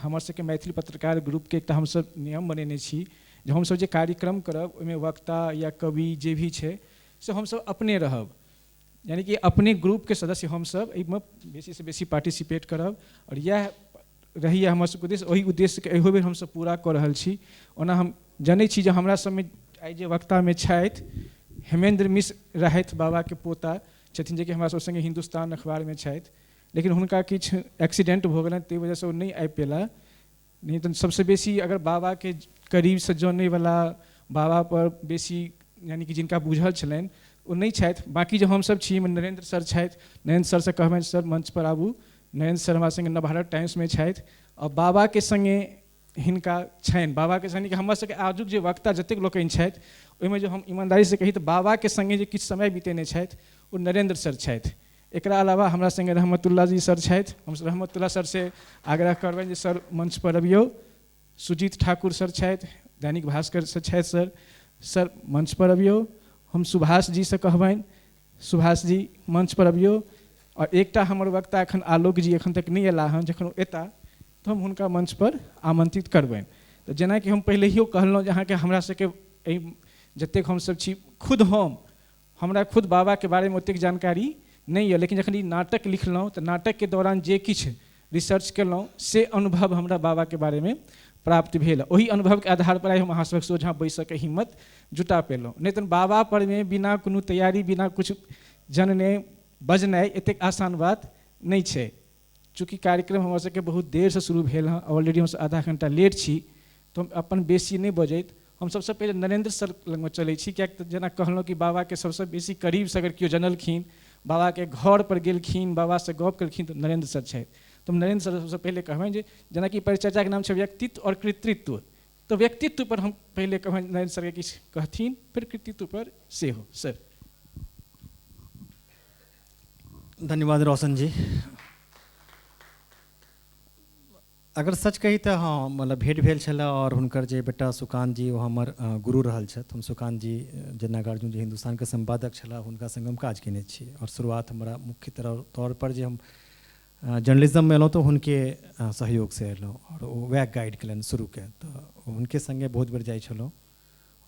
हमर सबके मैथिली पत्रकार ग्रुपके एकटा हमसब नियम बनेने छी जे हमसब जे कार्यक्रम करब ओहिमे वक्ता या कवि जे भी छै से हमसब अपने रहब, यानी कि अपने ग्रुपके सदस्य हमसब एहिमे बेसीसँ बेसी पार्टिसिपेट करब और इएह रहैए हमर सबके उद्देश्य। ओहि उद्देश्यके एहो बेर हमसब पूरा कऽ रहल छी। ओना हम जनै छी जे हमरा सबमे आइ जे वक्तामे छथि हेमेंद्र मिश्र रहथि, बाबाके पोता छथिन, जेकि हमरा सब संगे हिन्दुस्तान अखबारमे छथि, लेकिन हुनका किछु एक्सीडेंट भऽ गेलनि ताहि वजहसँ ओ नहि आबि पेला। नहीं तऽ सबसँ बेसी अगर बाबाके करीबसँ जानैवला, बाबा पर बेसी यानी कि जिनका बुझल छलनि ओ नहीं छथि। बाकी जो हमसब छी, नरेंद्र सर छथि, नरेंद्र सरसँ कहबनि सर मंच पर आबू। नरेंद्र सर हमरा संगे नवभारत टाइम्समे छथि और बाबाके संगे हिनका छनि, बाबाके संगे कि हमर सबके आजुक जे वक्ता जतेक लोकनि छथि ओहिमे जो हम ईमानदारीसँ कही तऽ बाबाके संगे जे किछु समय बितेने छथि ओ नरेंद्र सर छथि। एकरा अलावा हमरा संगे रहमतुल्लाह जी सर छथि, हम रहमतुल्लाह सर से आग्रह करबनि जे सर मंच पर अबियौ। सुजीत ठाकुर सर छथि, दैनिक भास्कर से छथि सर, सर मंच पर अबियौ। हम सुभाष जी से कहबनि सुभाष जी मंच पर अबियौ। और एकटा हमर वक्ता एखन आलोक जी एखन तक नहीं एला हँ, जखन ओ एता तऽ हम हुनका मंच पर आमंत्रित करबनि। तऽ जेनाकि हम पहिलहियो कहलहुँ जे अहाँके हमरा सबके एहि जतेक हमसब छी, खुद हमरा खुद बाबाके बारेमे ओतेक जानकारी नहीं है, लेकिन जखन ई नाटक लिखलहुँ तऽ नाटकके दौरान जे किछु रिसर्च केलहुँ से अनुभव हमरा बाबाके बारेमे प्राप्त भेल। ओही अनुभवके आधार पर आइ हम अहाँ सबके सोझाँ बैसऽके हिम्मत जुटा पेलहुँ। नहीं तऽ बाबा परमे बिना कोनो तैयारी, बिना किछु जनने बजनाइ एतेक आसान बात नहीं छै। चूँकि कार्यक्रम हमर सबके बहुत देरसँ शुरू भेल हँ, ऑलरेडी हमसब आधा घंटा लेट छी, तऽ हम अपन बेसी नहीं बजैत हम सबसँ पहिले नरेंद्र सर लगमे चलै छी। किएक तऽ जेना कहलहुँ कि बाबाके सबसँ बेसी करीबसँ अगर केओ जनलखिन, बाबाके घर पर गेलखिन, बाबासँ गप केलखिन तऽ नरेंद्र सर छथि। तो हम नरेंद्र सर सबसँ पहिले कहबनि जे जेनाकि परिचर्चाके नाम छै व्यक्तित्व और कृतित्व, तो व्यक्तित्व पर हम पहिले कहबनि नरेंद्र सरके किछु कहथिन, फिर कृतित्व पर सेहो। सर धन्यवाद रोशन जी। अगर सच कही तो हाँ, मतलब भेंट भेल छला और हुनकर जे बेटा सुकांत जी वो हमर गुरु रहल छथि। हम सुकांत जी जे नागार्जुन जी हिंदुस्तान के संपादक छला, हुनका संग हम काज केने छी और शुरुआत हमारा मुख्य तौर पर जे हम जर्नलिज्म में एलहुँ तो हुनके सहयोग से एलहुँ और वह गाइड कलन शुरू के, तो हुनके संगे बहुत बेर जाइ छलहुँ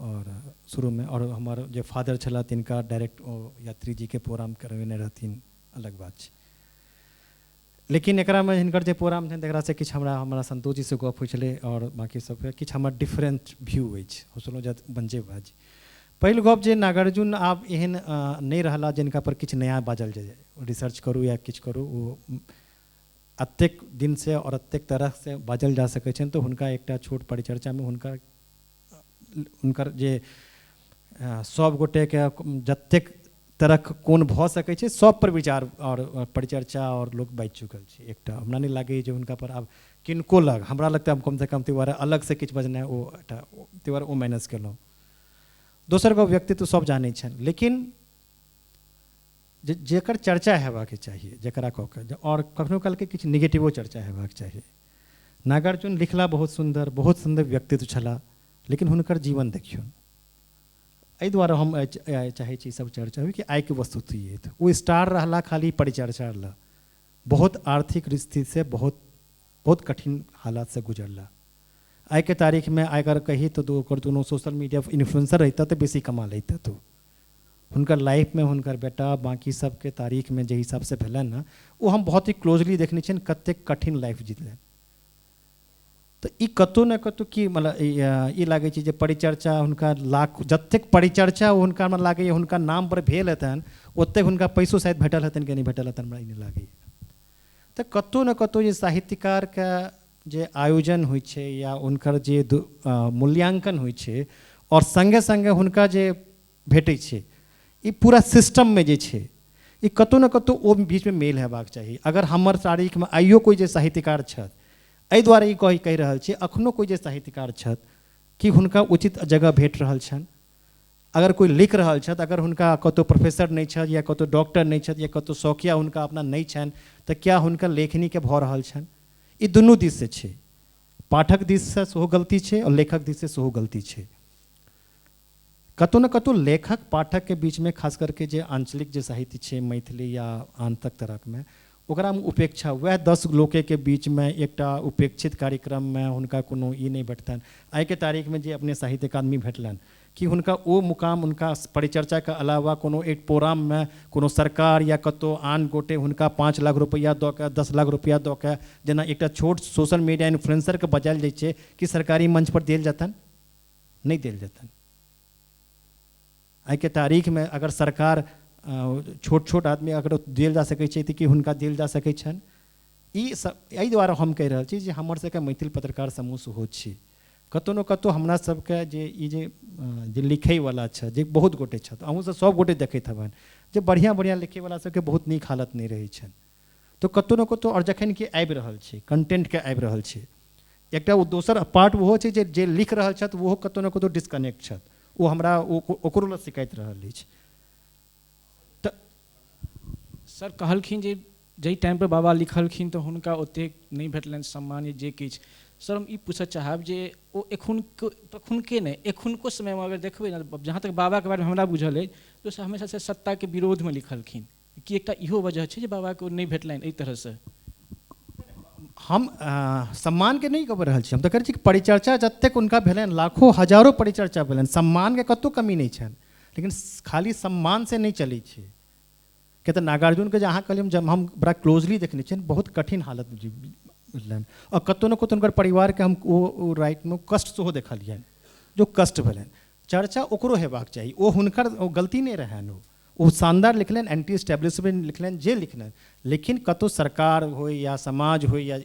और शुरू में। और हमार जे फादर छला तिनका डायरेक्ट यात्री जी के प्रोग्राम करवेने रहथिन, अलग बात छै। लेकिन एकरा में हिनकर जे प्रोग्राम छनि तकरा से किछु हमरा संतोष जी से गप होइ छलै और बाकी सब किछु हमर डिफरेंट व्यू अछि। हम सोचलहुँ जे बंजे बाजी पहिल गप जे नागार्जुन आब एहन नहीं रहला जिनका पर किछु नया बाजल जाए, रिसर्च करू या किछु करू, वो अतेक दिन से और अतेक तरह से बाजल जा सकै छनि। तो हुनका एकटा छोट परिचर्चा में हुनकर जे सब गोटे के जतेक तरह कोन भऽ सकै छै सब पर विचार और परिचर्चा और लोग बाजि चुकल छै। एकटा हमरा नहीं लागे जे हुनका पर आब किनको लग, हमरा लगता है कम से कम तिवारा अलग से किछु बजनाइ ओ तिवारा ओ मैनेज केलहुँ। दोसर गप व्यक्तित्व सब जानै छनि, लेकिन जेकर चर्चा हेबाक चाहिए जकरा कऽ के, और कखनो काल के किछु निगेटिवो चर्चा हेबाक चाहिए। नागार्जुन लिखला बहुत सुंदर व्यक्तित्व छला, लेकिन हुनकर जीवन देखियौ। एहि दुआरे हम चाहै छी सब चर्चा हो कि आइ के वस्तुस्थिति ये वो स्टार रहला खाली परिचर्चा ला, बहुत आर्थिक स्थिति से बहुत कठिन हालात से गुजरला। आई के तारीख में अगर कही तो दोनों सोशल मीडिया इन्फ्लुएंसर रहता तो बेसी कमा लेता। तो हुनकर लाइफ में हुनकर बेटा बाकी सबके तारीख में जे हिसाब से भेलन ना, वो हम बहुत ही क्लोजली देखने छन कतेक कठिन लाइफ जीतले। तो ई कतौ न कतौ कि मतलब ई लागे छै जे परिचर्चा हुनका लाख जतेक परिचर्चा हुनका हमरा लागे हुनका नाम पर भेल हेतन ओतेक हुनका पैसो शायद भेटल हेतन कि नहीं भेटल हेतन, हमरा ई नहीं लागे। तो कतौ न कतौ जे साहित्यकार के जे आयोजन होइ छै या हुनकर जे मूल्यांकन होइ छै और संगे संगे हुनका जे भेटै छै, ई पूरा सिस्टम में जे छै ई कतौ न कतौ ओ बीच में मेल हेबाक चाही। अगर हमर तारीख में आइयो कोई जे साहित्यकार छथि, एहि दुआरे ई कहि रहल छी अखनो कोई जे साहित्यकार छथि कि हुनका उचित जगह भेट रहल छनि। अगर कोई लिख रहल छथि, अगर हुनका कतौ प्रोफेसर नहीं छथि या कतौ डॉक्टर नहीं छथि या कतौ शौकिया हुनका अपना नहीं छनि, तऽ क्या हुनकर लेखनी के भऽ रहल छनि? ई दुनू दिस से छै, पाठक दिस से सेहो गलती छै और लेखक दिस से सेहो गलती छै। कतौ न कतौ लेखक पाठक के बीच में खास करके जे आंचलिक जे साहित्य छै मैथिली या आन तक तरह में, ओकरा में उपेक्षा, वह 10 लोके के बीच में एकटा उपेक्षित कार्यक्रम में हुनका कोनो ई नहीं भेटतन। आइ के तारीख में जे अपने साहित्य अकादमी भेटलन कि हुनका ओ मुकाम हुनका परिचर्चा के अलावा कोनो एक प्रोग्राम में कोनो सरकार या कतो आन गोटे हुनका 5 लाख रुपया दऽ के 10 लाख रुपया दऽ के जेना एकटा छोट सोशल मीडिया इन्फ्लुएंसर के बजायल जाइ छै कि सरकारी मंच पर देल जतन, नहीं देल जतन। आइ के तारीख में अगर सरकार छोट छोट आदमी अगर देल जा सकै छै कि हुनका देल जा सकै छनि। एहि दुआरे हम कहि रहल छी जे हमर सबके मैथिल पत्रकार समूह सेहो छी, कतौ न कतौ हमरा सबके जे ई जे लिखैवला छै जे बहुत गोटे छथि, अहूँ सब सब गोटे देखैत हेबनि जे बढ़िआँ बढ़िआँ लिखैवला सबके बहुत नीक हालत नहीं रहै छनि। तो कतौ न कतौ और जखन कि आबि रहल छै कंटेंट के आबि रहल छै, एकटा ओ दोसर पार्ट ओहो छै जे लिख रहल छथि ओहो कतौ न कतौ डिस्कनेक्ट छथि, ओ हमरा ओकरो लए शिकायत रहल अछि। सर कहलखिन जे जाहि टाइम पर बाबा लिखलखिन तऽ हुनका ओतेक नहि भेटलनि सम्मान जे किछु। सर हम ई पूछऽ चाहब जे ओ तखुनके नहि एखुनको समयमे अगर देखबै ने, जहाँ तक बाबाके बारेमे हमरा बुझल अछि तऽ ओ हमेशा से सत्ताके विरोधमे लिखलखिन, कि एकटा इहो वजह छै जे बाबाके ओ नहि भेटलनि एहि तरहसँ। हम सम्मानके नहीं कहि रहल छी, हम तऽ कहै छी कि परिचर्चा जतेक हुनका भेलनि, लाखों हजारों परिचर्चा भेलनि, सम्मानके कतहु कमी नहीं छनि, लेकिन खाली सम्मान से नहीं चलै छै। कि तऽ नागार्जुनके जे अहाँ कहलियै जब हम बड़ा क्लोजली देखने छियनि, बहुत कठिन हालत बुझलनि, और कतहु न कतहु हुनकर परिवारके हम ओ राइटमे कष्ट सेहो देखलियनि, जो कष्ट भेलनि। चर्चा ओकरो हेबाक चाही, ओ हुनकर गलती नहीं रहनि, ओ शानदार लिखलनि, एंटी एस्टेब्लिशमेंट लिखलनि, जे लिखलनि, लेकिन कतहु सरकार हो या समाज हो या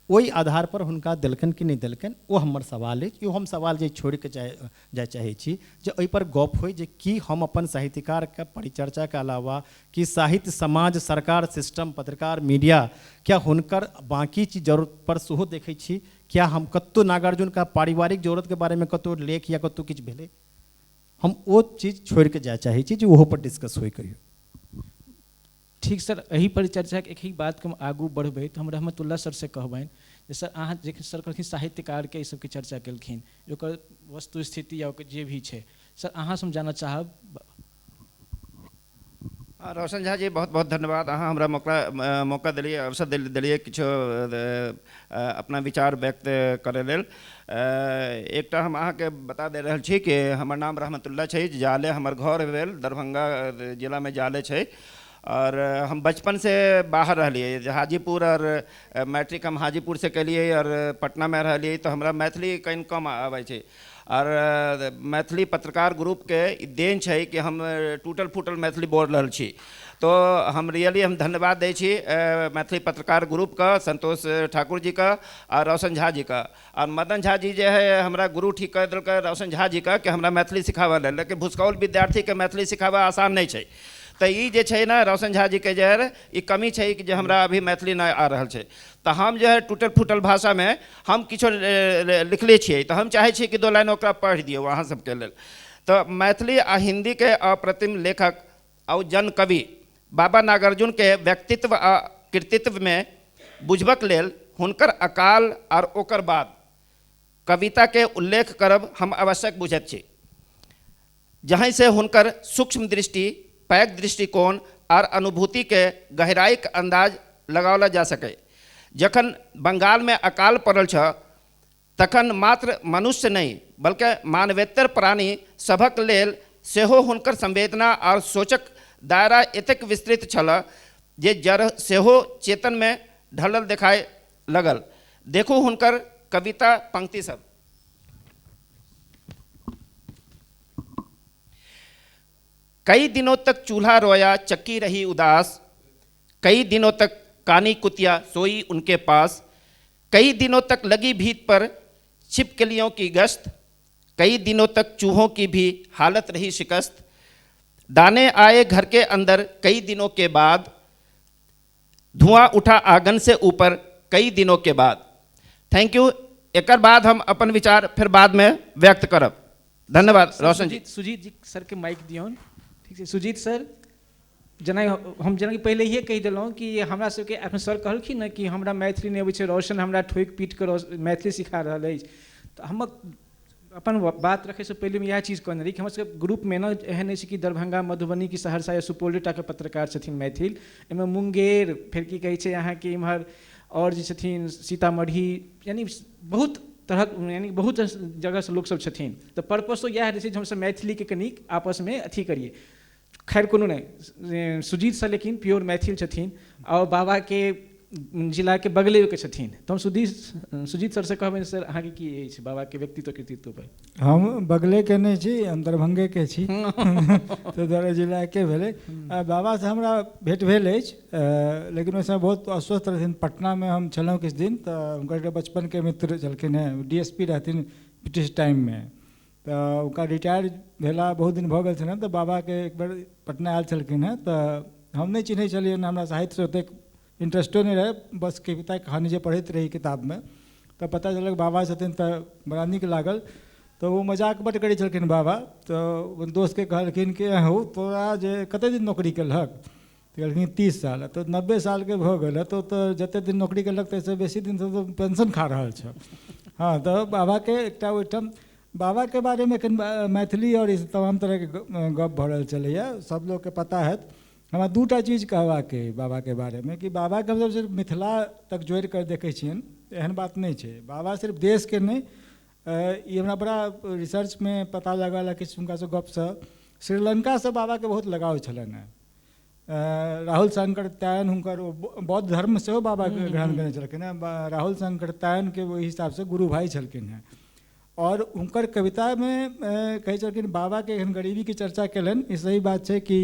ओहि आधार पर हुनका देलकनि कि नहीं देलकनि, ओ हमर सवाल अछि। यो हम सवाल जे छोड़ि के जाय चाहै छी जे एहि पर गप होय जे कि हम अपन साहित्यकार के परिचर्चा के अलावा कि साहित्य समाज सरकार सिस्टम पत्रकार मीडिया क्या हुनकर बाकी चीज जरूरत पर सेहो देखै छी। क्या हम कतहु नागार्जुन का पारिवारिक जरूरत के बारे में कतहु लेख या कतहु किछु भेलै, हम वो चीज छोड़ के जाय चाहै छी जे ओहो पर डिस्कस होय कहियो। ठीक सर, एही परिचर्चाके एक ही बातके हम आगू बढ़बै तऽ हम रहमतुल्लाह सर से कहबनि जे सर अहाँ जे सर कहलखिन साहित्यकारके ई सबके चर्चा केलखिन, ओकर वस्तु स्थिति या ओकर जे भी छै, सर अहाँ से हम जानऽ चाहब। रोशन झा जी बहुत बहुत धन्यवाद, अहाँ हमरा मौका दिलियै, अवसर दिलियै किछु अपना विचार व्यक्त करै लेल। एकटा हम अहाँके बता दे रहल छी कि हमर नाम रहमतुल्लाह छै, जाले हमर घर भेल दरभंगा जिलामे जाले छै, और हम बचपन से बाहर रहलिए हाजीपुर, और मैट्रिक हम हाजीपुर से कलिए और पटना में रहलिए, तो हमरा मैथिली कहीं कम आबै छै। और मैथिली पत्रकार ग्रुप के देन छै कि हम टूटल फूटल मैथिली बोल रहल छी, तो हम रियली हम धन्यवाद दै छी मैथिली पत्रकार ग्रुप का, संतोष ठाकुर जी का और रोशन झा जी का। और मदन झा जी जो है हमरा गुरु ठीक कर दिलकै रोशन झा जी का कि हमरा मैथिली सिखावै लेल, लेकिन भूसकौल विद्यार्थी के मैथिली सिखावै आसान नहीं छै। तो ई जे छै ना रोशन झा जी के जे है ई कमी छै कि जे हमरा अभी मैथिली नहीं आ रहल छै, तो हम जो है टूटल फूटल भाषा में हम किछो लिखले छियै, तो हम चाहे छी कि 2 लाइन ओकरा पढ़ि दियौ अहाँ सबके लेल। तो मैथिली आ हिंदी के अप्रतिम लेखक और जन कवि बाबा नागार्जुन के व्यक्तित्व आ कृतित्व में बुझबक लेल हुनकर अकाल और ओकर बाद कविता के उल्लेख करब हम आवश्यक बुझैत छी, जहाँ से हुनकर सूक्ष्म दृष्टि, पैघ दृष्टिकोण और अनुभूति के गहराई के अंदाज लगावल जा सके। जखन बंगाल में अकाल पड़ल छ तखन मात्र मनुष्य नहीं बल्कि मानवेतर प्राणी सभक लेल सेहो हुनकर संवेदना और सोचक दायरा एतेक विस्तृत छल जे जड़ सेहो चेतन में ढलल देखाय लगल। देखू हुनकर कविता पंक्ति सब। कई दिनों तक चूल्हा रोया चक्की रही उदास, कई दिनों तक कानी कुतिया सोई उनके पास, कई दिनों तक लगी भीत पर छिपकलियों की गश्त, कई दिनों तक चूहों की भी हालत रही शिकस्त। दाने आए घर के अंदर कई दिनों के बाद, धुआं उठा आंगन से ऊपर कई दिनों के बाद। Thank you. एक बाद हम अपन विचार फिर बाद में व्यक्त करब। धन्यवाद। रोशन जी। सुजीत जी सर के माइक दियौन। ठीक है सुजीत सर, जेना हम जेना पहले ये कहि दिलौं कि हमरा सबके अपन सर कहलखिन न कि हमरा मैथिली नहीं अबै छै, रोशन हमरा ठोक पीट के मैथिली सिखा रहल अछि, तो हम अपन बात रखे से पहले मैं यह चीज कहने रही कि हमर सबके ग्रुप में ना एहन अछि कि दरभंगा मधुबनी की सहरसा या सुपौल टा के पत्रकार छथिन मैथिल, एहिमे मुंगेर फेर की कहै छै अहाँके इम्हर और जे छथिन सीतामढ़ी, यानी बहुत तरहक यानी बहुत जगह से लोक सब छथिन। तो पर्पस तो इएह रहै छै जे हमसब मैथिली के कनिक आपस में अथी करिए। खैर कोनो नहीं, सुजीत सर लेकिन प्योर मैथिल छथिन और बाबा के जिला के बगले के छथिन। तो हम सुजीत सर से कहबनि सर अहाँके की अछि बाबा के व्यक्तित्व कृतित्व पर? हम बगले के नहीं छी, हम दरभंगे के छी तो दर जिला के भेले। बाबा से हमरा भेंट भेल अछि, लेकिन ओहि समय बहुत अस्वस्थ रहथिन। पटना में हम छलहुँ किछु दिन, तो हुनकर बचपन के मित्र छलखिन हैं, DSP रहथिन ब्रिटिश टाइम में। तो उनका रिटायर भेला बहुत दिन भऽ गेल छलनि, तो बाबा के एक बार पटना आयल छलखिन हैं। तो हम नहीं चिन्है छलियनि, हमरा साहित्य से ओतेक इंटरेस्टो नहीं रहे, बस कविता कहानी जे पढ़ैत रही किताब में। तो पता चलल बाबा छथिन, तो बड़ा नीक लागल। तो वो मजाक बट करै छलखिन बाबा। तो दोस्त के कहलखिन कि हो तोरा जे कते दिन नौकरी केलहक? तो कहलखिन 30 साल। तो 90 साल के भऽ गेल तो जते दिन नौकरी केलक ताहिसँ बेसी दिन से तो पेंशन खा रहल छ। हाँ, तो बाबा के एकटा ओहिठाम बाबा के बारे में एखन मैथिली और इस तमाम तरह के गप भऽ रहल छलैया, सब लोग के पता है। हमरा दूटा चीज कहबाक है बाबा के बारे में कि बाबा के हमसब सिर्फ मिथिला तक जोड़ कर देखे छियन, एहन बात नहीं है। बाबा सिर्फ देश के नहीं, ये हमरा बड़ा रिसर्च में पता लगल कि हुनका से गप से श्रीलंका से बाबा के बहुत लगाव छलन है। राहुल शंकरतायन हुनकर बौद्ध धर्म से बाबा के ग्रहण करने छलखिन हैं। राहुल शंकरतायन के वही हिसाब से गुरु भाई छलखिन हैं। और उनकर कविता में कहे छलखिन बाबा के एहन गरीबी की चर्चा कलन। ई सही बात है कि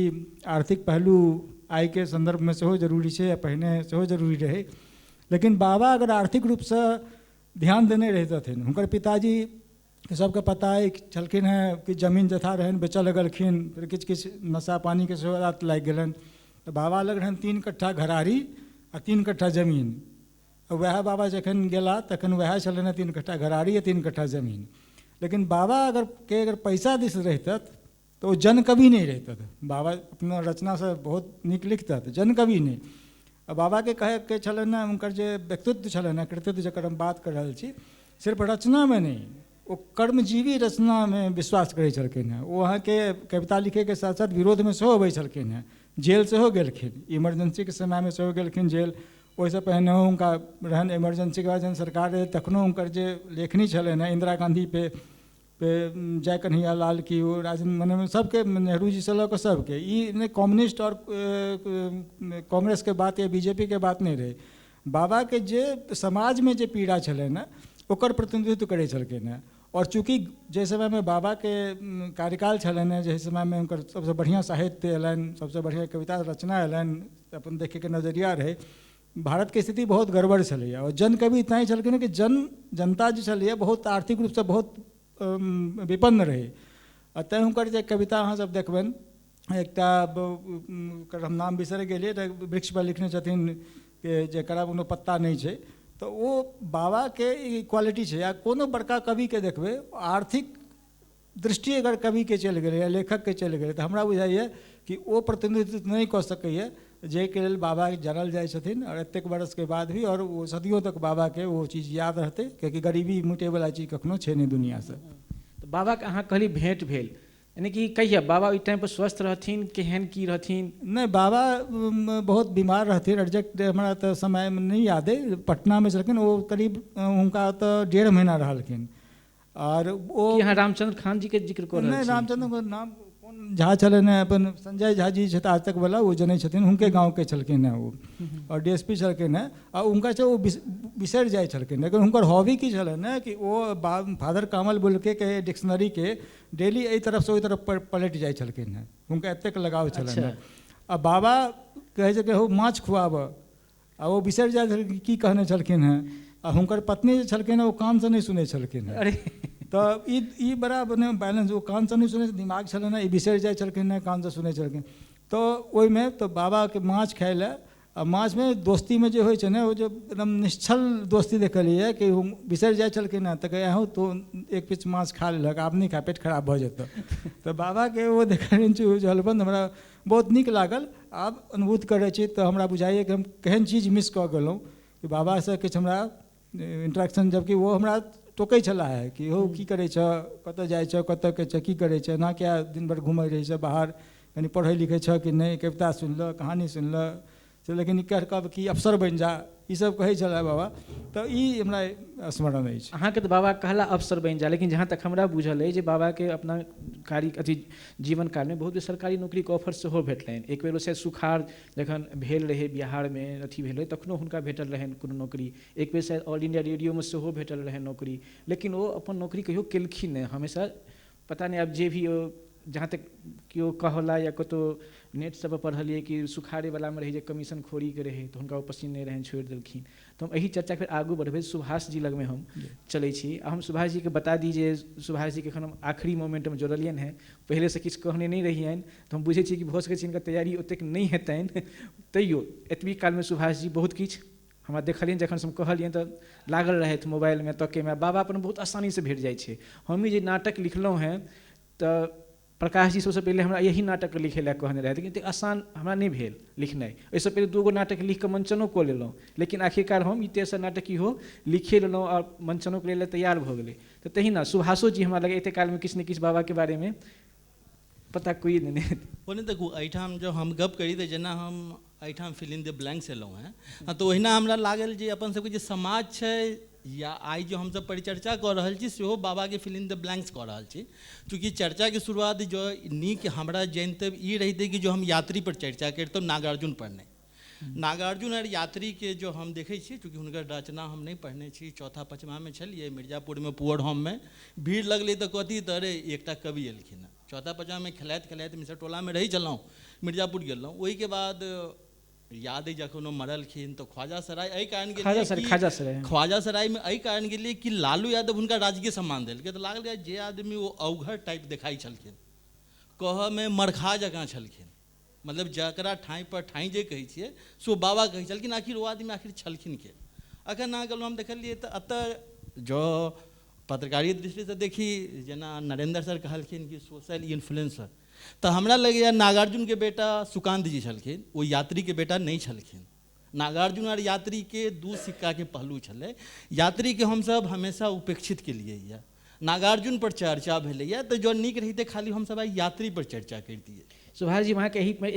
आर्थिक पहलू आय के संदर्भ में सेहो जरूरी है, या पहिने सेहो जरूरी रहे। लेकिन बाबा अगर आर्थिक रूप से ध्यान देने रहते, उनकर पिताजी के सबके पता है छलखिन हैं कि जमीन जथा रहन बेचऽ लगलखिन, फिर किछु किछु नशा पानी के सेहो आदत लागि गेलन। तो बाबा लग रहन 3 कट्ठा घरारी आ 3 कट्ठा जमीन। वह बाबा जखन गेला तखन वह छलन 3 कट्ठा घरारी या 3 कट्ठा जमीन। लेकिन बाबा अगर पैसा दिस रहते तो वो जन कवि नहीं रहते। बाबा अपना रचना से बहुत नीक लिखते, जन कवि नहीं। अब बाबा के कहे के छलन उनकर जे व्यक्तित्व छलन कृतित्व जकर हम बात कर रहा छी, सिर्फ रचना में नहीं, वो कर्मजीवी रचना में विश्वास करै छलखिन हैं। वो अहाँ के कविता लिखे के साथ साथ विरोध में सेहो अबै छलखिन हैं, जेल सेहो गेलखिन, इमरजेंसी के समय में सेहो गेलखिन जेल। ओहिसँ पहिने हुनका रहन इमरजेंसी के बाद जहन सरकार रहे तखनो हुनकर जे लेखनी छलनि हैं इंदिरा गांधी पे जय कन्हैया लाल की, वो राजेंद्र मने सबके, नेहरू जी से लऽ कऽ सबके, ई नहि कम्युनिस्ट और कांग्रेस के बात या बीजेपी के बात नहीं रहे। बाबा के जे समाज में जे पीड़ा छलनि हैं ओकर प्रतिनिधित्व करै छलखिन हैं। और चूँकि जे समय में बाबा के कार्यकाल छलनि हैं, जे समय में उनकर सबसे बढ़िया साहित्य अयलनि, सबसे बढ़िया कविता रचना अयलनि, अपन देखे के नजरिया रहे। भारत के स्थिति बहुत गड़बड़ छलैया और जन कवि इतना छलखिन कि जनता जे छलैया बहुत आर्थिक रूप से बहुत विपन्न रहे। तैँ हुनकर जे कविता अहाँ सब देखबनि, एकटा हम नाम बिसरि गेलियै, वृक्ष पर लिखने छथिन कि जेकरा कोनो पत्ता नहीं छै। तो वो बाबा के क्वालिटी है। या कोनो बड़का कवि के देखबे आर्थिक दृष्टि अगर कवि के चल गए या लेखक के चल गए तो हमरा बुझाइए कि वो प्रतिनिधित्व नहीं कऽ सकैए जे के लेल बाबा जानल जाइ छथिन। और एतेक बरस के बाद भी और वो सदियों तक बाबा के वो चीज़ याद रहते, क्योंकि गरीबी मिटे वाला चीज कखनो छै नहीं दुनिया से। तो बाबा के अहाँ कहली भेंट भेल, यानी कि कहिया बाबा ओहि टाइम पर स्वस्थ रहथिन, केहन की रहथिन? नहीं, बाबा बहुत बीमार रहथिन, एग्जैक्ट हमरा तो समय में नहीं याद है। पटना में छलखिन, वो करीब उनका तो 1.5 महीना रहलखिन। और वो यहाँ रामचंद्र खान जी के जिक्र कर नहीं, रामचंद्र को नाम कौन झा छलन अपन संजय झा जी आज तक वाला वो जनै छथिन, हुनके गाँव के छलखिन हैं वो, और DSP छलखिन हैं। और उनका से वो बिसरि जाइ छलखिन। लेकिन हुनकर हॉबी की छलन है कि वो फादर कामल बोलके के डिक्शनरी के डेली एहि तरफ से ओहि तरफ पलटि जाइ छलखिन हैं, हुनका एतेक लगाव छलन है। आ बाबा कहै छै कि हो माछ खुआब, आ वो बिसरि जाइ छलखिन की कहने छलखिन हैं। आ हुनकर पत्नी जे छलखिन हैं वो कान से नहीं सुनै छलखिन हैं। तो ई बड़ा बने बैलेंस, वो कान से नहीं सुनै, दिमाग छलन है, ई बिसरि जाइ छलखिन हैं, कान से सुनै छलखिन। तो ओहिमे तो बाबा के माछ खाय लए, आ माछ में दोस्ती में जो होइ छै ने, वो जो एकदम निश्चल दोस्ती देखलिए कि बिसरि जाइ छलखिन हैं। तो कहे हो तो एक पीस माछ खा लेलक, आब नहीं खा, पेट खराब भऽ जेतौ। तो बाबा के वो देखलियनि जलबंद हमरा बहुत नीक लागल। आब अनुभूत करै छी तो हमरा बुझाइए कि हम केहन चीज मिस कऽ गेलहुँ कि बाबा से किछु हमरा इंटरेक्शन, जबकि वो हमरा टोकै छला है कि हो की करै छ, कतऽ जाइ छ, कतऽ के छ, की करै छ, ना क्या दिन भर घुमै रहै छ बाहर, कनि पढ़ै लिखै छ कि नहीं, कविता सुनल, कहानी सुनल, से लेकिन ई कहब कि अफसर बनि जा, ई सब कहै छला बाबा। तऽ ई हमरा स्मरण अछि। अहाँके तऽ बाबा कहला अफसर बनि जा, लेकिन जहाँ तक हमरा बुझल अइ जे बाबाके अपना कार्य अथी जीवन कालमे बहुत बेर सरकारी नौकरीके ऑफर सेहो भेटलनि। एक बेर से सुखाड़ जखन भेल रहै बिहारमे अथी भेल रहै तखनो हुनका भेटल रहनि कोनो नौकरी। एक बेर शायद ऑल इंडिया रेडियोमे सेहो भेटल रहनि नौकरी, लेकिन ओ अपन नौकरी कहियो केलखिन नहि। हमेशा पता नहीं अब जे भी ओ जहाँ तक केओ कहला या कतहु नेट सब पर पढ़लिए कि सुखाड़ेवलामे रहै जे कमीशन खोरीके रहै तऽ हुनका ओ पसिन नहि रहनि, छोड़ि देलखिन। तऽ हम एही चर्चा फेर आगू बढ़बै। सुभाष जी लगमे हम चलै छी आ हम सुभाष जीके बता दी जे सुभाष जीके एखन हम आखिरी मोमेंटमे जोड़लियनि हैं, पहिलेसँ किछु कहने नहि रहियनि, तऽ हम बुझै छी कि भऽ सकै छै हिनकर तैयारी ओतेक नहि हेतनि, तैयो एतबी कालमे सुभाष जी बहुत किछु हमरा देखलियनि। जखन हम कहलियनि तऽ लागल रहथि मोबाइलमे तकैमे, बाबा अपन बहुत आसानीसँ भेट जाइ छै। हम जे नाटक लिखलहुँ हैं तऽ प्रकाश जी सबसँ पहिले हमरा यही नाटक लिखै लए कहने रहथि, लेकिन एतेक आसान हमरा नहीं भेल लिखनाइ। एहिसँ पहिले 2 गो नाटक लिख कऽ मञ्चनो कऽ लेलहुँ, लेकिन आखिरकार हम ई तेसर नाटक इहो लिखे लेलहुँ और मञ्चनो के लेल तैयार भऽ गेलै। तऽ तहिना सुभाषो जी हमरा लगे एतेक कालमे किछु ने किछु बाबाके बारेमे पता कोई नहीं। ओने देखू एहिठाम जो हम गप करी तऽ जेना हम एहिठाम फिल इन द ब्लैंक्स एलहुँ हैं, तऽ ओहिना हमरा लागल जे अपन सबके जे समाज छै या आइ जो हमसब परिचर्चा कऽ रहल छी सेहो बाबाके फिल इन द ब्लैंक्स कऽ रहल छी। चूँकि चर्चाके शुरुआत जो नीक हमरा जनतब ई रहितै कि जो हम यात्री पर चर्चा करितहुँ नागार्जुन पर नहीं। नागार्जुन और यात्री के जो हम देखै छी, चूँकि हुनकर रचना हम नहीं पढ़ने छी, चौथा पचमामे छलिए मिर्जापुरमे पुअर होममे भीड़ लगलै तऽ कथी तऽ अरे एकटा कवि एलखिन हँ। चौथा पचमामे खेलाइत खेलाइत मिसर टोलामे रही छलहुँ, मिर्जापुर गेलहुँ। ओहिके बाद याद है जखन ओ मरलखिन तऽ ख्वाजा सराय एहि कारण ख्वाजा सरायमे एहि कारण गेलिए कि लालू यादव हुनका राजकीय सम्मान देलकै। तऽ लागल जे आदमी ओ अवघर टाइप देखाइ छलखिन, कहऽमे मरखा जकाँ छलखिन, मतलब जकरा ठाँइ पर ठाँइ जे कहै छियै सो बाबा कहै छलखिन। आखिर ओ आदमी आखिर छलखिन के? अखन अहाँ गेलहुँ हम देखलिए तऽ एतऽ जो पत्रकारिता दृष्टिसँ देखी जेना नरेंद्र सर कहलखिन कि सोशल इन्फ्लुएंसर, तऽ हमरा लगैए नागार्जुनके बेटा सुकांत जी छलखिन, ओ यात्रीके बेटा नहीं छलखिन। नागार्जुन और यात्रीके 2 सिक्काके पहलू छलै। यात्रीके हमसब हमेशा उपेक्षित केलिए यऽ, नागार्जुन पर चर्चा भेलैए, तऽ जो नीक रहितै खाली हमसब आइ यात्री पर चर्चा करितियै। सुभाष जी अहाँके एहिमे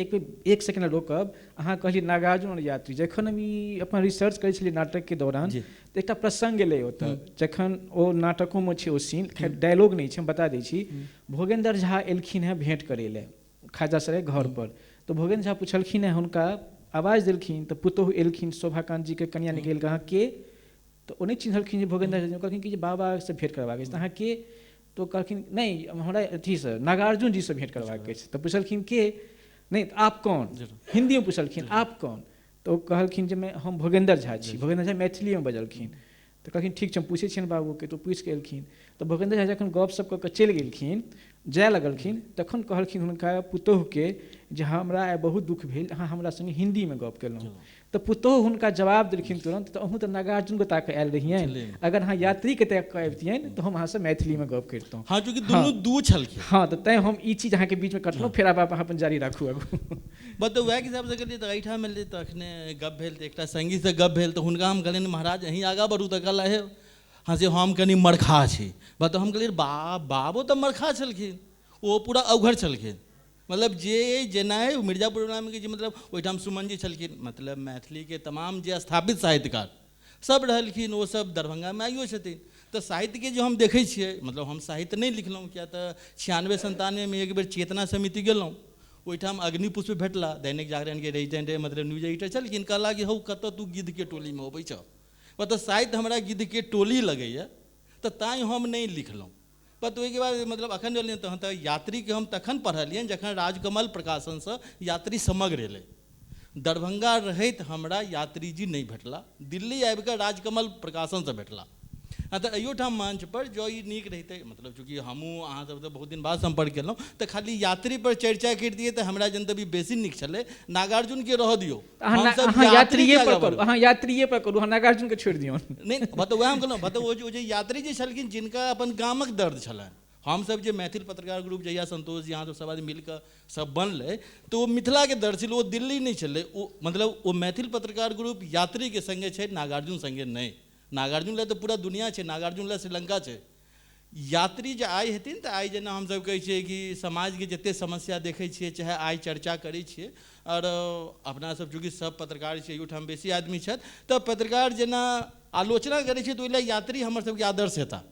एक सेकंड रोकब। अहाँ कहलिए नागार्जुन और यात्री, जखन हम ई अपन रिसर्च करै छलिए नाटकके दौरान तऽ एकटा प्रसंग एलै ओतऽ, जखन ओ नाटकोमे छै ओ सीन, खैर डायलॉग नहीं छै हम बता दै छी। भोगेंद्र झा एलखिन हैं भेंट करै लए ख्वाजा सराय घर पर, तऽ भोगेंद्र झा पुछलखिन हैं हुनका, आवाज देलखिन तऽ पुतोहु एलखिन, शोभाकांत जी के कनिया निकलि कऽ अहाँ के? तऽ ओ नहीं चिन्हलखिन जे भोगेंद्र झा, कहलखिन कि जे बाबासँ भेंट करबाक अछि। तऽ अहाँ के? तो कहलखिन नहीं हमरा अथीसँ नागार्जुन जी से भेंट करबाक अछि। तऽ पुछलखिन के? नहीं आप कौन? हिंदी में पुछलखिन आप कौन? तो कहलखिन जे मैं हम भोगेंद्र झा छी। भोगेंद्र झा मैथिलीमे बजलखिन। तऽ कहलखिन ठीक छै हम पूछै छियनि बाबूके। तऽ पूछि कऽ एलखिन तऽ भोगेंद्र झा जखन गपशप कऽ कऽ चलि गेलखिन, जाय लगलखिन, तखन कहलखिन हुनका पुतोहुके जे हमरा आइ बहुत दुःख भेल, अहाँ हमरा संगे हिंदीमे गप केलहुँ। तऽ पुतोहु हुनका जवाब देलखिन तुरंत, तऽ अहूँ तऽ नागार्जुनके ताकऽ आयल रहियनि, अगर अहाँ यात्रीके ताकऽ अबितियनि तऽ हम अहाँसँ मैथिलीमे गप करितहुँ। हाँ, चूँकि दुनू दू छलखिन। हाँ, तऽ तैँ हम ई चीज अहाँके बीचमे कटलहुँ, फेर आब अहाँ अपन जारी राखू आगू। बट वएह हिसाबसँ गेलिए तऽ एहिठाम एलिए तऽ अखने गप भेल तऽ एकटा संगीसँ गप भेल तऽ हुनका हम कहलियनि महाराज अहीँ आगाँ बढ़ू। तऽ कहला हे हाँ से हम कनि मरखा छी। बट हम कहलिए बाबो तऽ मरखा छलखिन, ओ पूरा अवघर छलखिन। मतलब जे जेना मिर्जापुरमे जे मतलब ओहिठाम सुमन जी छलखिन, मतलब मैथिलीके तमाम जे स्थापित साहित्यकार सब रहलखिन, ओ सब दरभंगामे आइयो छथिन। तऽ साहित्यके जो हम देखै छियै, मतलब हम साहित्य नहीं लिखलहुँ, किया तऽ 96-97 एक बेर चेतना समिति गेलहुँ, ओहिठाम अग्निपुष्प भेटला, दैनिक जागरणके रेजिडेंट मतलब न्यूज एडिटर छलखिन। कहला कि हौ कतऽ तू गिद्धके टोलीमे अबै छऽ? मतलब साहित्य हमरा गिद्धके टोली लगैए, तऽ ताँ हम नहीं लिखलहुँ। पर ओहिके बाद मतलब अखन एलियनि तहन तऽ यात्रीके हम तखन पढ़लियनि जखन राजकमल प्रकाशनसँ यात्री समग्र एलै। दरभंगा रहैत हमरा यात्री जी नहीं भेटला, दिल्ली आबि कऽ राजकमल प्रकाशनसँ भेटला। हाँ, तऽ अयोठाम मंच पर जो ई नीक रहितै, मतलब चूँकि हमहूँ अहाँ सब तऽ बहुत दिन बाद संपर्क केलहुँ, तऽ खाली यात्री पर चर्चा करितियै तऽ हमरा जनतबी बेसी नीक छलै। नागार्जुनके रह दियौ, अहाँ यात्रिये पर करू, अहाँ यात्रिये पर करू, अहाँ नागार्जुनके छोड़ि दियौ। नहीं मतलब वएह हम कहलहुँ, मतलब ओ जे यात्री जे छलखिन जिनका अपन गामक दर्द छलनि। हमसब जे मैथिल पत्रकार ग्रुप जहिया संतोष जी अहाँ सब आदमी मिलकर सब बनलै तऽ ओ मिथिलाके दर्द छलै, ओ दिल्ली नहीं छलै। ओ मतलब ओ मैथिल पत्रकार ग्रुप यात्रीके संगे छै, नागार्जुन संगे नहीं। नागार्जुन लए तो पूरा दुनिया छै, नागार्जुन लए श्रीलंका छै। यात्री जे आइ हेथिन तऽ आइ जेना हमसब कहै छियै कि समाजके जतेक समस्या देखै छियै, चाहे आइ चर्चा करै छियै, और अपना सब चूँकि सब पत्रकार छियै, एहिठाम बेसी आदमी छथि, तऽ पत्रकार जेना आलोचना करै छै तऽ ओहि लए यात्री हमर सबके आदर्श हेता।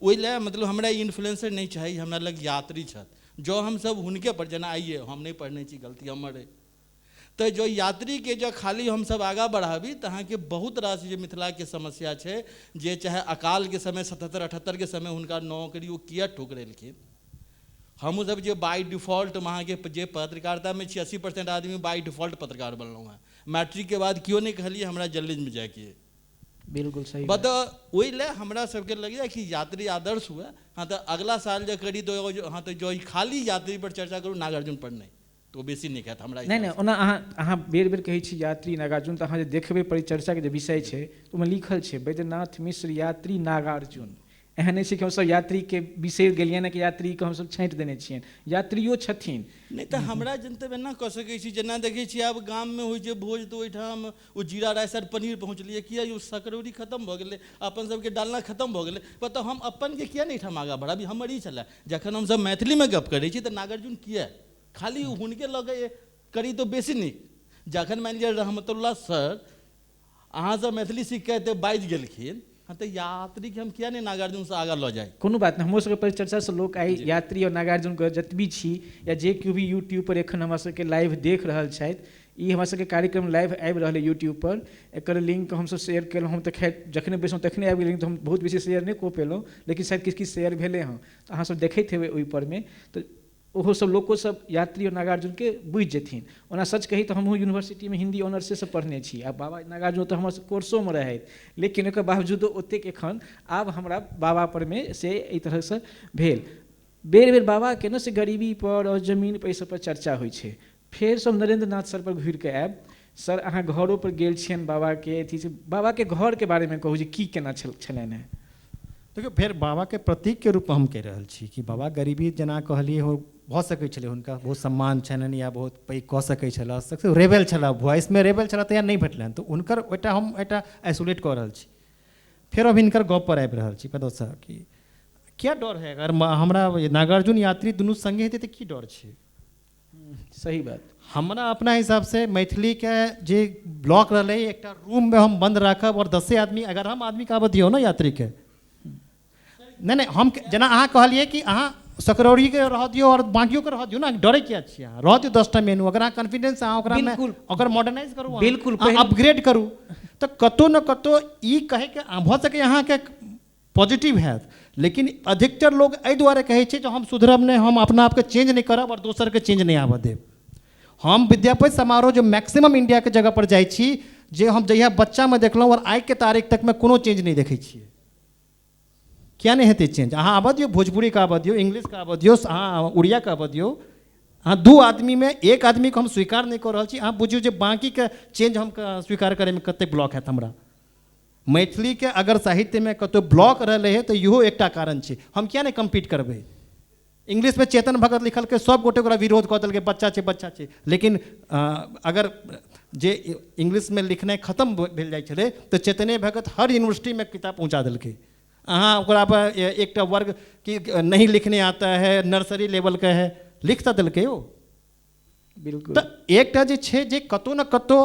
ओहि लए मतलब हमरा इन्फ्लुएंसर नहीं चाही, हमरा लग यात्री छथि। जो हमसब हुनके पर जेना आइए हम नहीं पढ़ने छी, गलती हमर है, तो जो यात्री के जो खाली हम सब आगा बढ़ाबी तऽ अहाँके बहुत रास जे मिथिला के समस्या छै, जे चाहे अकाल के समय 77-78 के समय हुनका नौकरी ओ किया ठुकरेलखिन। हमहूँ सब जे बाई डिफॉल्ट वहाँ के जे पत्रकारिता में छी 80% आदमी बाई डिफॉल्ट पत्रकार बनलहुँ हैं। मैट्रिक के बाद क्यों नहीं कहलिए हमरा जर्नलिज्म में जाके। बिल्कुल सही बट ओहि लए हमरा सबके लगैए कि यात्री आदर्श हुए। हाँ तो अगला साल जे करी तो हाँ तो जो खाली यात्री पर चर्चा करूँ, नागार्जुन पर नहीं, तो बेसी नीक हैत हमरा। नहीं ओना अहाँ बेर बेर कहै छी यात्री नागार्जुन, तऽ अहाँ जे देखबै परिचर्चाके जे विषय छै ओहिमे लिखल छै बैद्यनाथ मिश्र यात्री नागार्जुन। एहन नहि छै कि हमसब यात्रीके बिसरि गेलियनि कि यात्रीके हमसब छाँटि देने छियनि, यात्रियो छथिन। नहीं तो हमरा जनतब एना कऽ सकै छी, जेना देखै छी आब गाममे होइ छै भोज, तऽ ओहिठाम ओ जीरा राइस आर पनीर पहुँचलिए, किया ओ सकरौरी खत्म भऽ गेलै, अपन सबके डालना खत्म भऽ गेलै, बताउ हम अपन के किया नहीं ठाम आगाँ बढ़ाबी। हमर ई छलै जखन हमसब मैथिलीमे गप करै छी तऽ नागार्जुन किया खाली हुनके लगे करी तो बेसी नीक। जखन मानि लिअ रहमतुल्लाह सर अहाँसँ मैथिली सीख के एतेक बाजि गेलखिन, हाँ तो यात्री के हम किया नहीं नागार्जुन से आगा लऽ जाए। कोनो बात नहीं, हमरो सबके परिचर्चा से लोग आइ यात्री और नागार्जुन के जतबी छी या जे केओ भी यूट्यूब पर एखन हमरा सबके लाइव देख रहल छथि, ई हमरा सबके कार्यक्रम लाइव आबि रहल है यूट्यूब पर। एकर लिंक हमसब शेयर केलहुँ, हम तऽ खैर जखने बैसलहुँ तखने आबि गेल, तऽ हम बहुत बेसी शेयर नहीं कऽ पेलहुँ, लेकिन शायद किछु किछु शेयर भेलै हँ, तऽ अहाँ सब देखैत हेबै ओहिपर में, तऽ ओहो सब लोको सब यात्री और नागार्जुन के बुझि जेथिन। ओना सच कही तो हमहूँ यूनिवर्सिटी में हिंदी ऑनर्से से पढ़ने छी, आ बाबा नागार्जुन तो हमर कोर्सो में रहैत, लेकिन एकर बावजूदो ओतेक एखन आब हमरा बाबा पर में से एहि तरह से भेल। बेर बेर बाबा के न से गरीबी पर और जमीन पर सब पर चर्चा होइ छै। फेर सब नरेंद्र नाथ सर पर घुरि के आयब। सर अहाँ घरों पर गेल छियनि बाबा के अथी से, बाबा के घर के बारे में कहू जे की केना छलनि हैं। देखियौ फेर बाबा के प्रतीक के रूप में हम कहि रहल छी कि बाबा गरीबी जेना कहलिए हो भऽ सकै छलै, हुनका बहुत सम्मान छलनि या बहुत पैघ कऽ सकै छलाह, रेबेल छलाह, वॉइस में रेबेल छलाह तैयार नहि भेटलनि, तऽ हुनकर ओहिटा हम एकटा आइसोलेट कऽ रहल छी। फेर अब हिनकर गप पर आबि रहल छी प्रदोष सर कि क्या डर है, अगर हमरा नागार्जुन यात्री दुनू संगे हेतै तऽ की डर छै। सही बात। हमरा अपना हिसाब से मैथिली के जे ब्लॉक रहलै एकटा रूम में हम बंद राखब और 10 आदमी, अगर हम आदमी के आबऽ दियौ ना यात्री के, नहीं हम जेना अहाँ कहलिए कि अहाँ सकरौरी के रह दियो और बाकियों के रह दियो ना, डरे क्या छियै, अहाँ रह दियो 10टा मेनू, अगर अहाँ कॉन्फिडेंस अहाँ ओकरा में ओकर मॉडर्नाइज करू, बिल्कुल अपग्रेड करू, तऽ कतौ न कतौ ई कहे के भऽ सकै अहाँ के पॉजिटिव हैत। लेकिन अधिकतर लोग एहि दुआरे कहै छै जे हम सुधरब नहि, हम अपना आप के चेंज नहीं करब और दोसर के चेंज नहीं आबऽ देब। हम विद्यापति समारोह जो मैक्सिमम इंडिया के जगह पर जाइ छी, जे हम जहिया बच्चा में देखलहुँ और आइ के तारीख तक में कोनो चेंज नहीं देखै छियै। क्या नहीं हेतै चेंज, अहाँ आबऽ दियौ भोजपुरी का आबऽ दियौ, इंग्लिश का आबऽ दियौ, अहाँ उड़िया का आबऽ दियौ, अहाँ 2 आदमी में 1 आदमी को हम स्वीकार नहीं कऽ रहल छी। अहाँ बुझियौ जे बाकी के चेंज हम स्वीकार करे में कतेक ब्लॉक हैत। हमरा मैथिली के अगर साहित्य में कतौ ब्लॉक रहलै है तऽ इहो एकटा कारण छै। हम किया नहीं कम्पीट करबै। इंग्लिश में चेतन भगत लिखल के सब गोटे ओकरा विरोध कऽ देलकै, बच्चा छै, लेकिन अगर जे इंग्लिश में लिखनाइ खत्म भेल जाइ छलै तऽ चेतने भगत हर यूनिवर्सिटी में किताब पहुँचा देलकै। अहाँ ओकरा पर एकटा वर्ग कि नहीं लिखने आता है, नर्सरी लेवल का है, लिख तऽ देलकै ओ। बिल्कुल। तऽ एकटा जे छै जे कतौ न कतौ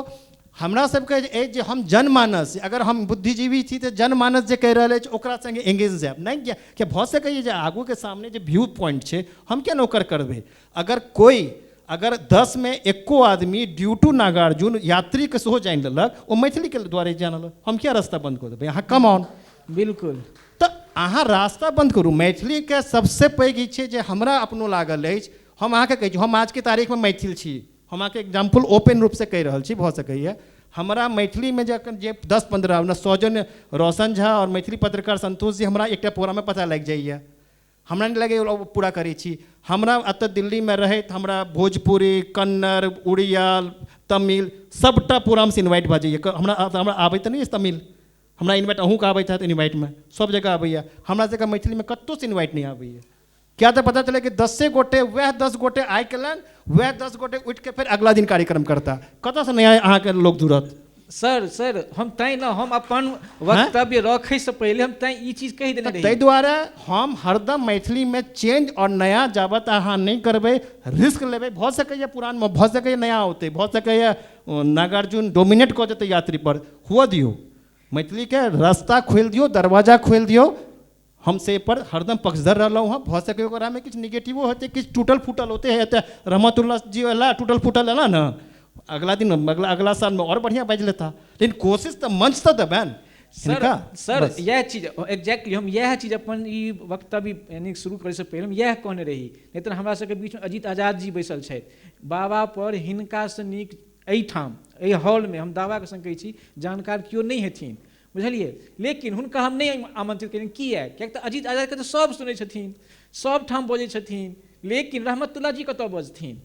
हमरा सबके जे हम जनमानस, अगर हम बुद्धिजीवी छी तऽ जनमानस जे कहि रहल अछि ओकरा संगे एंगेज जायब, नहीं कि भऽ सकैए जे आगू के सामने जे व्यू पॉइंट छै हम किया नौकर करबै। अगर 10 में 1 आदमी ड्यू टू नागार्जुन यात्री के सेहो जानि लेलक, ओ मैथिली के दुआरे जानल, हम किया रास्ता बंद कऽ देबै। अहाँ कम ऑन। बिल्कुल। तऽ अहाँ रास्ता बंद करू। मैथिली के सबसे पैघ ई छै जे हमरा अपनो लागल अछि, हम अहाँके कहै छी हम आज के तारीख में मैथिल छी, हम अहाँके एग्जाम्पल ओपन रूप से कहि रहल छी, भऽ सकैए हमरा मैथिली में जखन जे 10-15 सौजन्य रोशन झा और मैथिली पत्रकार संतोष जी हमरा एकटा पूरा में पता लागि जाइए, हमरा नहीं लगे पूरा करै छी। हमरा एतऽ दिल्ली में रहैत हमरा भोजपुरी, कन्नड़, उड़िया, तमिल सबटा प्रोग्राम से इन्वाइट भऽ जाइए। हमरा आबै तऽ नहीं तमिल, हमरा इन्वाइट अहूँ के आबैत हैत इन्वाइट में, सब जगह आबैए। हमरा जगह मैथिली में कतौ से इन्वाइट नहीं आबैए। क्या तो पता चले कि 10 गोटे वह 10 गोटे आइ केलन, वह 10 गोटे उठ के फिर अगला दिन कार्यक्रम करता, कतऽ से नया अहाँ के लोग जुड़त। सर हम तैं न हम अपन वक्तव्य रखे से पहले हम तैं ई चीज कहि देने ताहि रही। दुआरे हम हरदम मैथिली में चेंज और नया जाबत अहाँ नहीं करबै, रिस्क लेबै, भऽ सकैए पुरान में, भऽ सकैए नया होतै, भऽ सकैए नागार्जुन डोमिनेट कऽ जेतै यात्री पर, हुअ दियौ। मैथिली के रास्ता खोलि दियौ, दरवाजा खोलि दियौ। हम से पर हरदम पक्षधर रहलहुँ हँ। भऽ सकै ओकरा में किछु निगेटिवो होतै, किछु टूटल फूटल होते है। तऽ रहमतुल्लाह जी अल्लाह टूटल फूटल अला ना, अगला दिन अगला साल में और बढ़िया बाजि लेता। लेकिन कोशिश तो मंच तो देबैन सर यह चीज एग्जैक्टली हम यह चीज अपन ई वक्तव्य यानी शुरू करे से पहले हम यह कहने रही। नहीं तो हमरा सबके बीच में अजीत आजाद जी बैसल छथि, बाबा पर हिनका से नीक एहिठाम एहि हॉल में हम दावा के संग कहै छी जानकार केओ नहीं हेथिन, बुझलिए। लेकिन हुनका हम नहीं आमंत्रित करें, किएक? किएक तऽ अजीत आजाद के तो सब सुनै छथिन, सब ठाम बजै छथिन। लेकिन रहमतुल्लाह जी कतऽ बजथिन,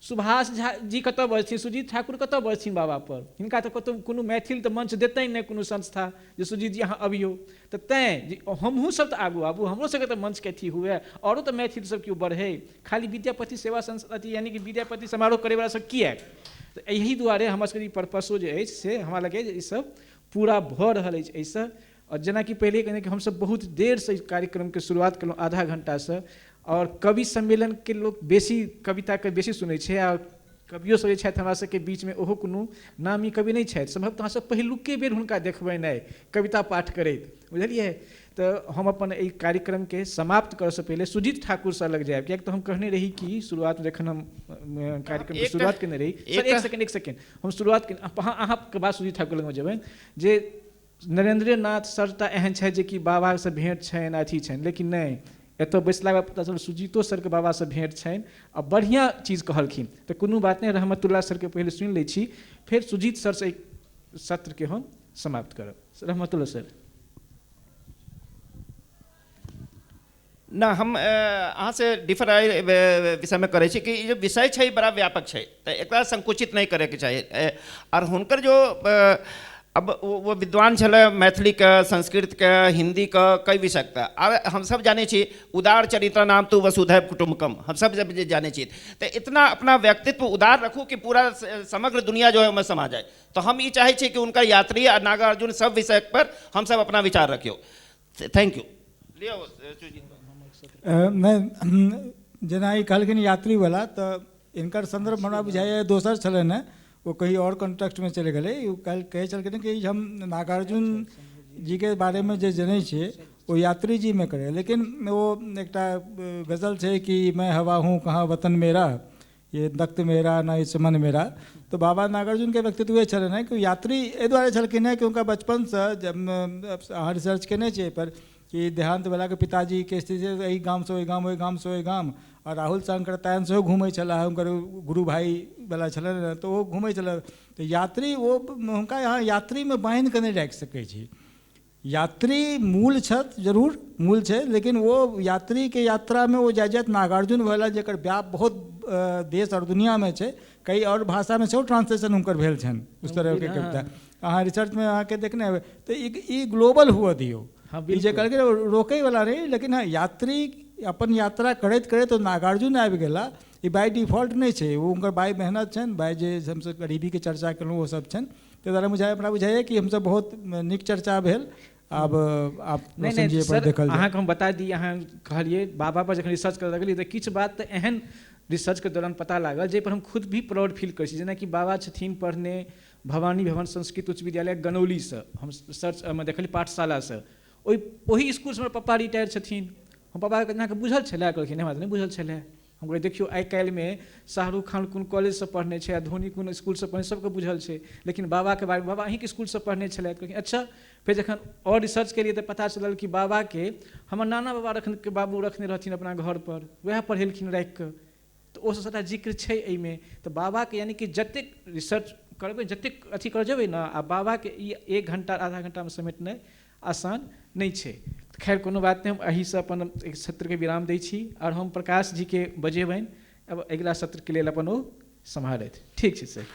सुभाष झा जी कतऽ बजथिन, सुजीत ठाकुर कतऽ बजथिन बाबा पर? हिनका तऽ कतौ कोनो मैथिल तऽ मंच देतै नहीं, कोनो संस्था जे सुजीत जी अहाँ अबियौ। तऽ तैँ हमहूँ सब तऽ आगू आबू, हमरो सबके तऽ मंच के अथी हुए, औरो तऽ मैथिल सब केओ बढ़े। खाली विद्यापति सेवा संस्था यानी कि विद्यापति समारोह करे वाला सब किएक? तऽ एहि दुआरे हमर सबके ई पर्पसो जे अछि से हमरा लगे जे ई सब पूरा भऽ रहल अछि एहिसँ। और जेना कि पहले कहने कि हमसब बहुत देर से कार्यक्रम के शुरुआत केलहुँ, आधा घंटा से। और कवि सम्मेलन के लोग बेसी कविता के बेसी सुनै छै, और कवियो सब जे छथि हमरा सबके बीच में ओहो कोनो नामी कवि नहीं छथि। सम्भवतः अहाँ सब पहिलुके बेर हुनका देखबनि आइ कविता पाठ करैत, बुझलिए। तो हम अपन एहि कार्यक्रम के समाप्त करऽ से पहले सुजीत ठाकुर से लग जायब, किएक तऽ हम कहने रही कि शुरुआत में जखन हम कार्यक्रम के शुरुआत केने रही। सर एक सेकंड हम शुरुआत अहाँके बाद सुजीत ठाकुर लग जेबनि जे नरेंद्रनाथ सर टा एहन छथि जे कि बाबा से भेंट छनि, अथी छनि। लेकिन नहीं, एतऽ बैसला के पता चल सुजीतो सर के बाबा से भेंट छनि आ बढ़िया चीज कहलखिन। तो कोनो बात नहीं, रहमतुल्लाह सर के पहले सुनि लै छी, फिर सुजीत सर से एक सत्र के हम समाप्त करब। रहमतुल्लाह सर। ना हम अहाँ से डिफर विषय में करे छी कि जो विषय छै बड़ा व्यापक छै, तो एकरा संकुचित नहीं करे के चाहिए। और हुनकर जो अब वो विद्वान छले मैथिली के, संस्कृत के, हिंदी के, कई विषय का। और हम सब जाने छी उदार चरित्र नाम तो वसुधैव कुटुम्बकम, हम सब जब जाने छी। तो इतना अपना व्यक्तित्व उदार रखू कि पूरा समग्र दुनिया जो है उसमें समा जाए। तो हम ये चाहे छी कि उनका यात्री और नागार्जुन सब विषय पर हम सब अपना विचार रखियो। Thank you. लियो मैं जेना ई कहलखिन यात्री वाला, तो इनकर संदर्भ हमरा बुझाइए दोसर छलनि हैं, वो कहीं और कॉन्टेक्स्ट में चले गए। कल कहे चलखिन कि हम नागार्जुन जी के बारे में जो जनै छियै वो यात्री जी में करे। लेकिन वो एक गज़ल है कि मैं हवा हूँ कहाँ वतन मेरा, ये दख्त मेरा ना ये चमन मेरा। तो बाबा नागार्जुन के व्यक्तित्व छलन है कि यात्री एहि दुआरे छलखिन है कि उनका बचपन से जब अहाँ रिसर्च केने छियै पर कि देहांत भेला के पिताजी के स्थिति एहि गाम से ओहि गाम, ओहि गाम से ओहि गाम। और राहुल शंकरतायन सेहो घूमै छलाह, हुनकर गुरु भाई वाला छलनि, तो वो घूमै छलह। तो यात्री वो हुनका यहाँ यात्री में बांधि कऽ नहि राखि सकै छी। यात्री मूल छथि, जरूर मूल छै, लेकिन वो यात्री के यात्रा में वो जायत नागार्जुन भेला जेकर व्याप बहुत देश और दुनिया में छै, कई और भाषा में सेहो ट्रांसलेशन हुनकर भेल छनि उस तरह के कविता। अहाँ रिसर्च में अहाँके देखने हेबै। तो ई ग्लोबल हुअ दियौ, जे करके रोकै वाला नहीं। लेकिन हाँ, यात्री अपन यात्रा करैत करैत नागार्जुन आबि गेला, ई बाय डिफॉल्ट नहीं छै, वो उनकर बाय मेहनत छनि, बाय जे हमसब गरीबी के चर्चा केलहुँ वो सब छनि। ताहि दुआरे हमरा बुझाइए कि हमसब बहुत नीक चर्चा भेल। अब आप नहीं सर अहाँके हम बता दी, अहाँ कहलिए बाबा पर जखन रिसर्च करऽ लगलिए तऽ किछु बात तऽ एहन रिसर्च के दौरान पता लागल जाहि पर हम खुद भी प्राउड फील करै छी। जेना कि बाबा छथिन पढ़ने भवानी भवन संस्कृत उच्च विद्यालय गनौली से, हम रिसर्च में देखलिए पाठशाला से। ओही स्कूल से हमर पप्पा रिटायर छथिन। हम पप्पा के अहाँके बुझल छलै? कहलखिन हमरा तऽ नहि बुझल छलै। हम कहलिए देखियो आइ काल्हि में शाहरुख खान कोन कॉलेज से पढ़ने छै, धोनी कोन स्कूल से पढ़ने, सबके बुझल छै। लेकिन बाबा के बारे में बाबा अहीं के स्कूल से पढ़ने छलै। कहलखिन अच्छा। फिर जखन और रिसर्च केलिए तऽ पता चलल कि बाबा के हमर नाना बाबा बाबू रखने रहथिन अपना घर पर, वएह पढ़ेलखिन राखि कऽ। तो ओ सबटा जिक्र छै एहिमे। तऽ बाबा के यानी कि जतेक रिसर्च करबै, जतेक अथी कर जेबै ना, आ बाबा के ई 1 घंटा आधा घंटा में समेटनाइ आसान नहीं छै। खैर कोनो बात नहीं, हम एही से अपन एक सत्र के विराम दै छी और हम प्रकाश जी के बजेबनि अब अगिला सत्र के लेल अपन ओ सम्हारथि। ठीक छै सर।